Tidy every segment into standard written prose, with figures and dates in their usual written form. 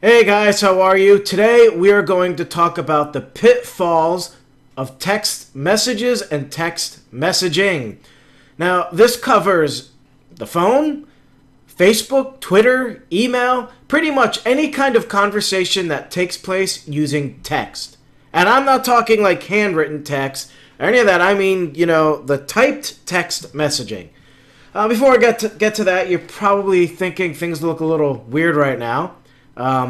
Hey guys, how are you? Today we are going to talk about the pitfalls of text messages and text messaging. Now, this covers the phone, Facebook, Twitter, email, pretty much any kind of conversation that takes place using text. And I'm not talking like handwritten text or any of that. I mean, the typed text messaging. Before I get to that, you're probably thinking things look a little weird right now.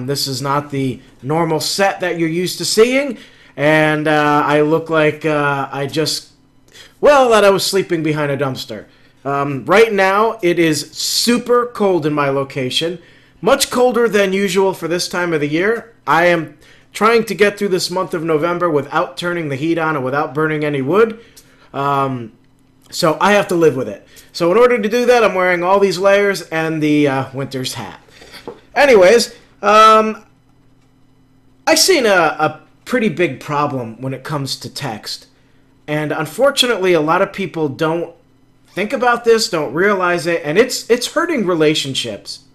This is not the normal set that you're used to seeing, and I look like that I was sleeping behind a dumpster. Right now, it is super cold in my location, much colder than usual for this time of the year. I am trying to get through this month of November without turning the heat on and without burning any wood, so I have to live with it. So in order to do that, I'm wearing all these layers and the winter's hat. Anyways, I've seen a pretty big problem when it comes to text. And unfortunately, a lot of people don't think about this, don't realize it, and it's hurting relationships.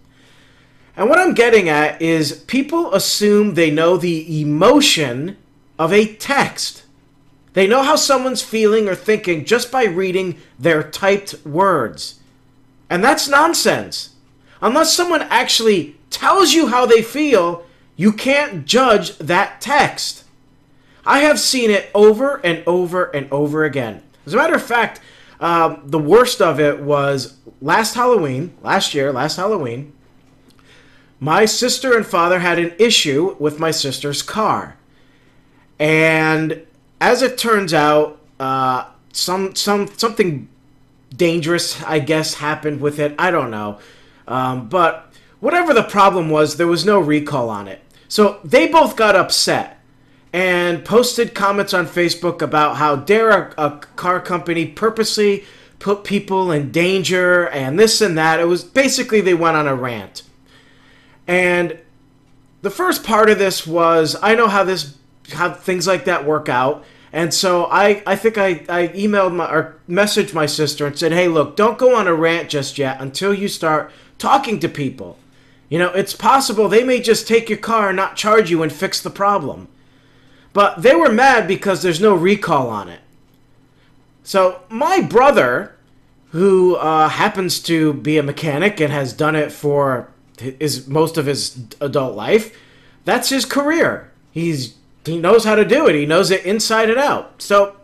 And what I'm getting at is people assume they know the emotion of a text. They know how someone's feeling or thinking just by reading their typed words. And that's nonsense. Unless someone actually tells you how they feel, you can't judge that text. I have seen it over and over and over again. As a matter of fact, the worst of it was last Halloween. My sister and father had an issue with my sister's car. And as it turns out, something dangerous, I guess, happened with it. I don't know. But whatever the problem was, there was no recall on it. So they both got upset and posted comments on Facebook about how dare a car company purposely put people in danger and this and that. It was basically they went on a rant. And the first part of this was, I know how things like that work out. And so I think I emailed or messaged my sister and said, hey, look, don't go on a rant just yet until you start talking to people. It's possible they may just take your car and not charge you and fix the problem. But they were mad because there's no recall on it. So my brother, who happens to be a mechanic and has done it for most of his adult life, that's his career. He knows how to do it. He knows it inside and out. So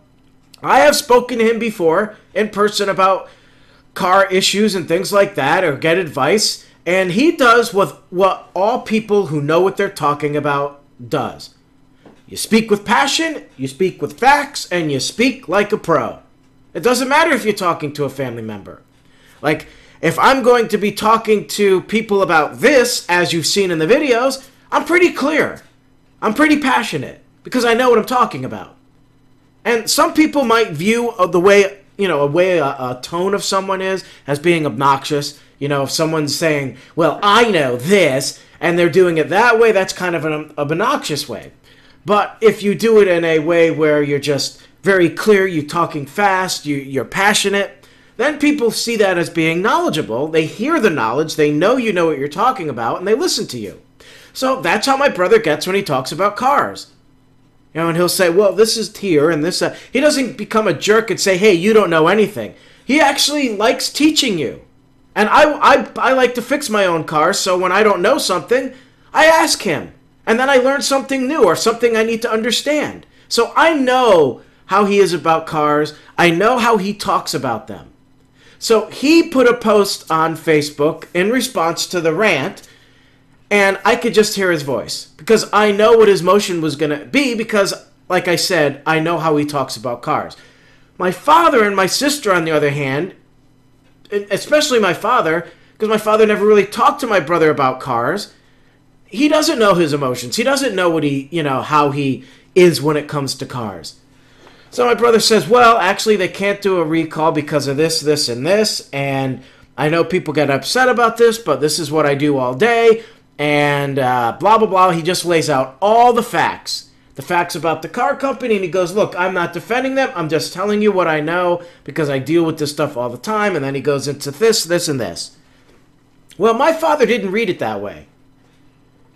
I have spoken to him before in person about car issues and things like that, or get advice. And he does what all people who know what they're talking about does. You speak with passion, you speak with facts, and you speak like a pro. It doesn't matter if you're talking to a family member. Like, if I'm going to be talking to people about this, as you've seen in the videos, I'm pretty clear. I'm pretty passionate because I know what I'm talking about. And some people might view the way, a tone of someone is as being obnoxious. If someone's saying, well, I know this, and they're doing it that way, that's kind of an obnoxious way. But if you do it in a way where you're just very clear, you're talking fast, you're passionate, then people see that as being knowledgeable. They hear the knowledge, they know you know what you're talking about, and they listen to you. So that's how my brother gets when he talks about cars. And he'll say, well, this is here and this. He doesn't become a jerk and say, hey, you don't know anything. He actually likes teaching you. And I like to fix my own cars, so when I don't know something, I ask him. And then I learn something new or something I need to understand. So I know how he is about cars. I know how he talks about them. So he put a post on Facebook in response to the rant, and I could just hear his voice because I know what his motion was going to be because, like I said, I know how he talks about cars. My father and my sister, on the other hand, especially my father, because my father never really talked to my brother about cars, he doesn't know his emotions. He doesn't know how he is when it comes to cars. So my brother says, well, actually, they can't do a recall because of this, this, and this, and I know people get upset about this, but this is what I do all day, and blah, blah, blah. He just lays out all the facts about the car company, and he goes, look, I'm not defending them. I'm just telling you what I know because I deal with this stuff all the time, and then he goes into this, this, and this. Well, my father didn't read it that way.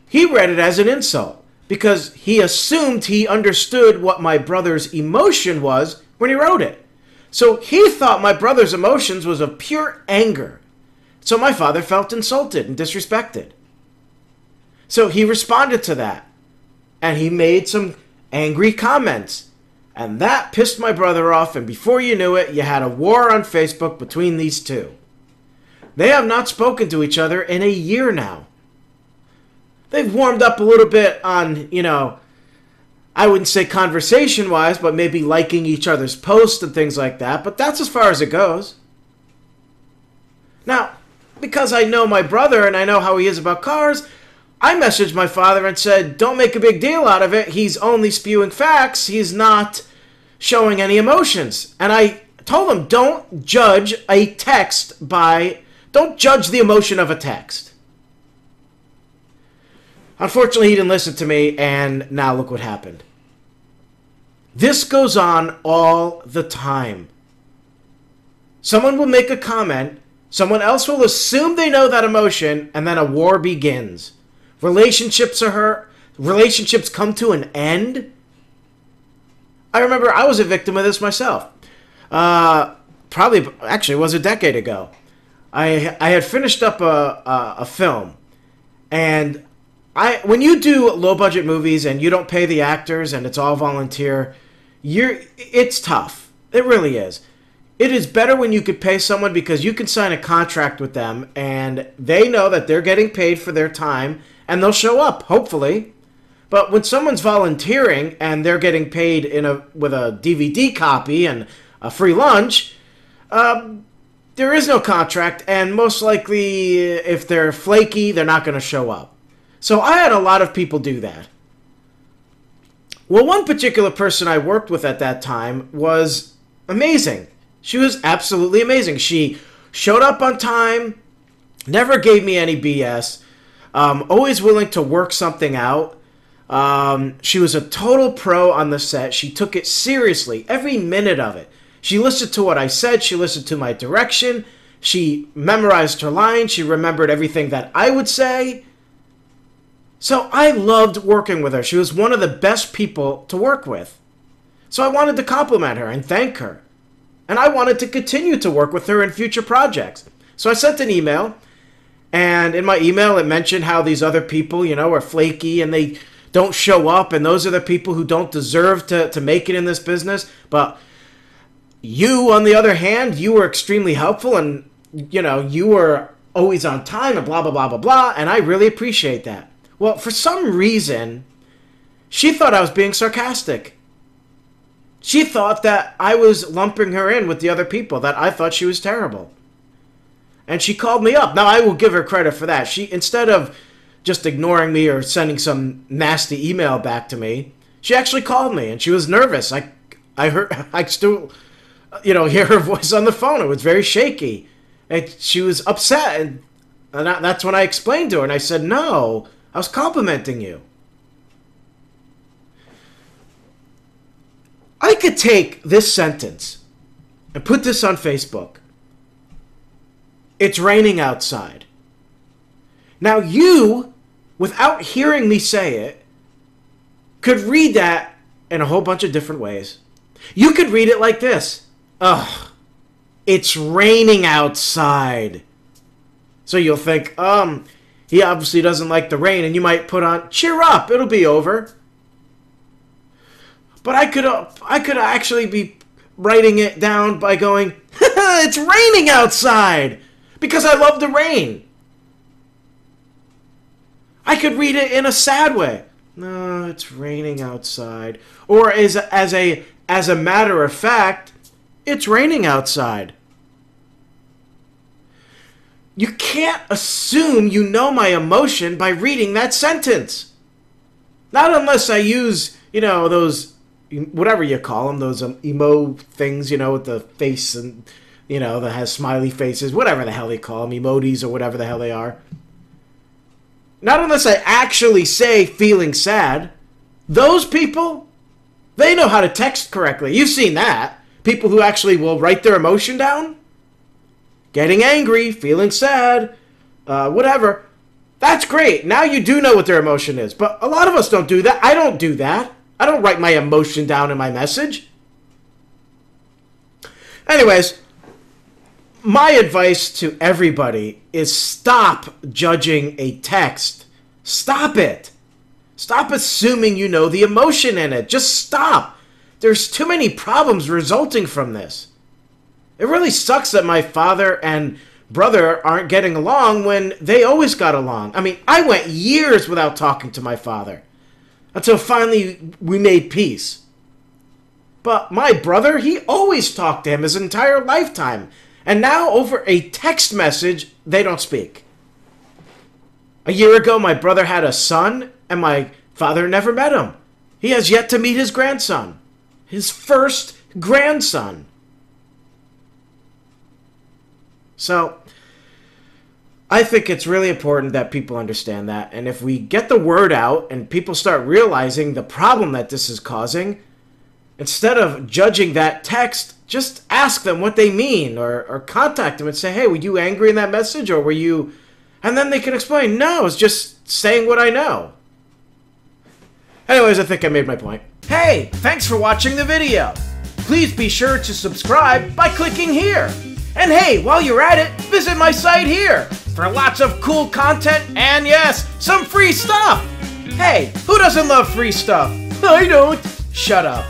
He read it as an insult because he assumed he understood what my brother's emotion was when he wrote it. So he thought my brother's emotions was of pure anger. So my father felt insulted and disrespected. So he responded to that. And he made some angry comments. And that pissed my brother off. And before you knew it, you had a war on Facebook between these two. They have not spoken to each other in a year now. They've warmed up a little bit on, I wouldn't say conversation-wise, but maybe liking each other's posts and things like that. But that's as far as it goes. Now, because I know my brother and I know how he is about cars, I messaged my father and said, don't make a big deal out of it. He's only spewing facts. He's not showing any emotions. And I told him, don't judge a text don't judge the emotion of a text. Unfortunately, he didn't listen to me, and now look what happened. This goes on all the time. Someone will make a comment, someone else will assume they know that emotion, and then a war begins. Relationships are hurt. Relationships come to an end. I remember I was a victim of this myself. Actually, it was a decade ago. I had finished up a film, and when you do low-budget movies and you don't pay the actors and it's all volunteer, it's tough. It really is. It is better when you could pay someone because you can sign a contract with them and they know that they're getting paid for their time and they'll show up, hopefully. But when someone's volunteering and they're getting paid with a DVD copy and a free lunch, there is no contract, and most likely, if they're flaky, they're not going to show up. So I had a lot of people do that. Well, one particular person I worked with at that time was amazing. She was absolutely amazing. She showed up on time, never gave me any BS, always willing to work something out. She was a total pro on the set. She took it seriously, every minute of it. She listened to what I said. She listened to my direction. She memorized her lines. She remembered everything that I would say. So I loved working with her. She was one of the best people to work with. So I wanted to compliment her and thank her. And I wanted to continue to work with her in future projects. So I sent an email. And in my email, it mentioned how these other people, are flaky and they don't show up. And those are the people who don't deserve to make it in this business. But you, on the other hand, you were extremely helpful and, you were always on time and blah, blah, blah, blah, blah. And I really appreciate that. Well, for some reason, she thought I was being sarcastic. She thought that I was lumping her in with the other people, that I thought she was terrible. And she called me up. Now, I will give her credit for that. She, instead of just ignoring me or sending some nasty email back to me, she actually called me and she was nervous. I still hear her voice on the phone. It was very shaky. And she was upset. And that's when I explained to her. And I said, no, I was complimenting you. I could take this sentence and put this on Facebook. It's raining outside. Now you, without hearing me say it, could read that in a whole bunch of different ways. You could read it like this. Ugh, it's raining outside. So you'll think, he obviously doesn't like the rain, and you might put on, cheer up, it'll be over. But I could actually be writing it down by going, it's raining outside, because I love the rain. I could read it in a sad way. No, it's raining outside. Or as a matter of fact, it's raining outside. You can't assume you know my emotion by reading that sentence. Not unless I use, those, whatever you call them, those emo things, with the face and, that has smiley faces, whatever the hell they call them, emojis or whatever the hell they are. Not unless I actually say feeling sad. Those people, they know how to text correctly. You've seen that. People who actually will write their emotion down. Getting angry, feeling sad, whatever. That's great. Now you do know what their emotion is. But a lot of us don't do that. I don't do that. I don't write my emotion down in my message. Anyways, my advice to everybody is stop judging a text. Stop it. Stop assuming you know the emotion in it. Just stop. There's too many problems resulting from this. It really sucks that my father and brother aren't getting along when they always got along. I mean, I went years without talking to my father until finally we made peace. But my brother, he always talked to him his entire lifetime. And now over a text message, they don't speak. A year ago, my brother had a son, and my father never met him. He has yet to meet his grandson. His first grandson. So, I think it's really important that people understand that. And if we get the word out and people start realizing the problem that this is causing, instead of judging that text, just ask them what they mean, or contact them and say, hey, were you angry in that message, or were you... And then they can explain, no, it's just saying what I know. Anyways, I think I made my point. Hey, thanks for watching the video. Please be sure to subscribe by clicking here. And hey, while you're at it, visit my site here for lots of cool content and yes, some free stuff. Hey, who doesn't love free stuff? I don't. Shut up.